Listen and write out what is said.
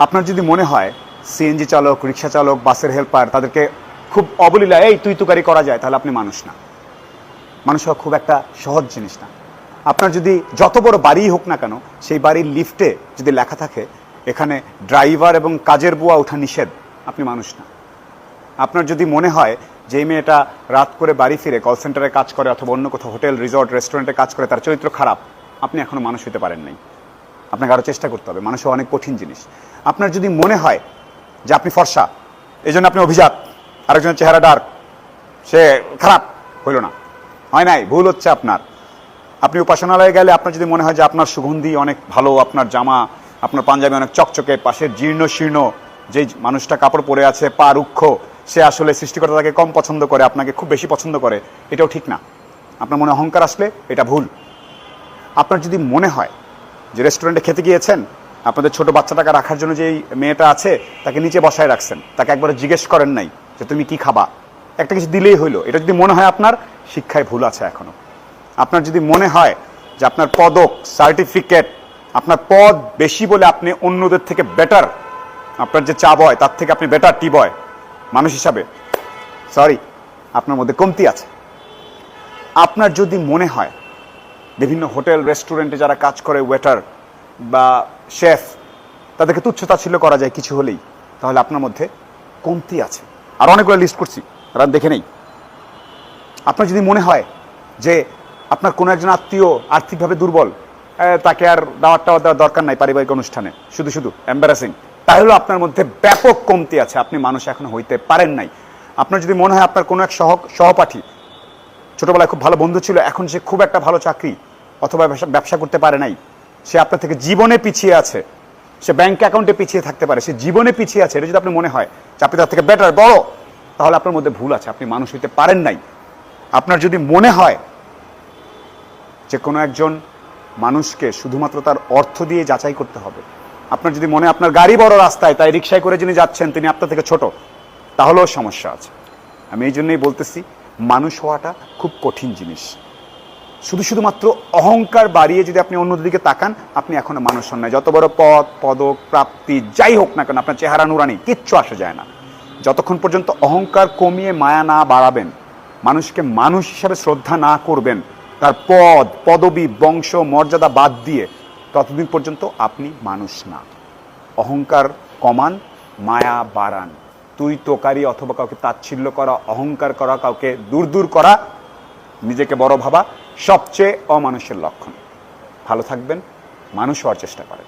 আপনার যদি মনে হয় সিএনজি চালক, রিক্সা চালক, বাসের হেল্পার তাদেরকে খুব অবলীলা এই তুই তুকারি করা যায়, তাহলে আপনি মানুষ না। মানুষ হওয়া খুব একটা সহজ জিনিস না। আপনার যদি যত বড় বাড়িই হোক না কেন, সেই বাড়ির লিফটে যদি লেখা থাকে এখানে ড্রাইভার এবং কাজের বুয়া ওঠা নিষেধ, আপনি মানুষ না। আপনার যদি মনে হয় যে এই মেয়েটা রাত করে বাড়ি ফিরে কল সেন্টারে কাজ করে অথবা অন্য কোথাও হোটেল, রিসর্ট, রেস্টুরেন্টে কাজ করে, তার চরিত্র খারাপ, আপনি এখনো মানুষ হতে পারেন নাই। আপনাকে আরও চেষ্টা করতে হবে। মানুষ অনেক কঠিন জিনিস। আপনার যদি মনে হয় যে আপনি ফর্সা, এই জন্য আপনি অভিজাত, আরেকজনের চেহারা ডার্ক, সে খারাপ, হইল না, হয় নাই, ভুল হচ্ছে আপনার। আপনি উপাসনালয়ে গেলে আপনার যদি মনে হয় যে আপনার সুগন্ধি অনেক ভালো, আপনার জামা, আপনার পাঞ্জাবি অনেক চকচকে, পাশের জীর্ণ শীর্ণ যেই মানুষটা কাপড় পরে আছে, পা রুক্ষ, সে আসলে সৃষ্টিকর্তা তাকে কম পছন্দ করে, আপনাকে খুব বেশি পছন্দ করে, এটাও ঠিক না। আপনার মনে অহংকার আসলে এটা ভুল। আপনার যদি মনে হয় যে রেস্টুরেন্টে খেতে গিয়েছেন, আপনাদের ছোট বাচ্চাটাকে রাখার জন্য যে মেয়েটা আছে তাকে নিচে বসায় রাখছেন, তাকে একবার জিজ্ঞেস করেন নাই যে তুমি কি খাবা, একটা কিছু দিলেই হইলো, এটা যদি মনে হয় আপনার শিক্ষায় ভুল আছে এখনো। আপনার যদি মনে হয় যে আপনার পদক, সার্টিফিকেট, আপনার পদ বেশি বলে আপনি অন্যদের থেকে বেটার, আপনার যে চা বয় তার থেকে আপনি বেটার টি বয় মানুষ হিসাবে, সরি, আপনার মধ্যে কমতি আছে। আপনার যদি মনে হয় বিভিন্ন হোটেল, রেস্টুরেন্টে যারা কাজ করে, ওয়েটার বা শেফ, তাদেরকে তুচ্ছতাচ্ছিল্য করা যায় কিছু হলেই, তাহলে আপনার মধ্যে কমতি আছে। আর অনেকগুলো লিস্ট করছি, তারা দেখে নেই। আপনার যদি মনে হয় যে আপনার কোনো একজন আত্মীয় আর্থিকভাবে দুর্বল, তাকে আর দাওয়াতটা দেওয়ার দরকার নাই পারিবারিক অনুষ্ঠানে, শুধু শুধু এম্বারাসিং, তাহলে আপনার মধ্যে ব্যাপক কমতি আছে, আপনি মানুষ এখনো হইতে পারেন নাই। আপনার যদি মনে হয় আপনার কোনো এক সহপাঠী ছোটবেলায় খুব ভালো বন্ধু ছিল, এখন সে খুব একটা ভালো চাকরি অথবা ব্যবসা করতে পারে নাই, সে আপনার থেকে জীবনে পিছিয়ে আছে, সে ব্যাংক অ্যাকাউন্টে পিছিয়ে থাকতে পারে, সে জীবনে পিছিয়ে আছে, এটা যদি আপনি মনে হয় যে আপনি তার থেকে বেটার, বড়, তাহলে আপনার মধ্যে ভুল আছে, আপনি মানুষ হইতে পারেন নাই। আপনার যদি মনে হয় যে কোনো একজন মানুষকে শুধুমাত্র তার অর্থ দিয়ে যাচাই করতে হবে, আপনার যদি মনে হয় আপনার গাড়ি বড় রাস্তায়, তাই রিক্সায় করে যিনি যাচ্ছেন তিনি আপনার থেকে ছোট, তাহলেও সমস্যা আছে। আমি এই জন্যই বলতেছি মানুষ হওয়াটা খুব কঠিন জিনিস। শুধুমাত্র অহংকার বাড়িয়ে যদি আপনি অন্যদের দিকে তাকান, আপনি এখনো মানুষ হন না। যত বড় পদ, পদক, প্রাপ্তি যাই হোক না কেন, আপনার চেহারা নুরানি, কিচ্ছু আসা যায় না যতক্ষণ পর্যন্ত অহংকার কমিয়ে মায়া না বাড়াবেন, মানুষকে মানুষ হিসাবে শ্রদ্ধা না করবেন, তার পদ, পদবি, বংশ, মর্যাদা বাদ দিয়ে, ততদিন পর্যন্ত আপনি মানুষ না। অহংকার কমান, মায়া বাড়ান। তুই তোকারি অথবা কাউকে তাচ্ছিল্য করা, অহংকার করা, কাউকে দূর করা, নিজেকে বড় ভাবা সবচেয়ে অমানুষের লক্ষণ। ভালো থাকবেন, মানুষ হওয়ার চেষ্টা করেন।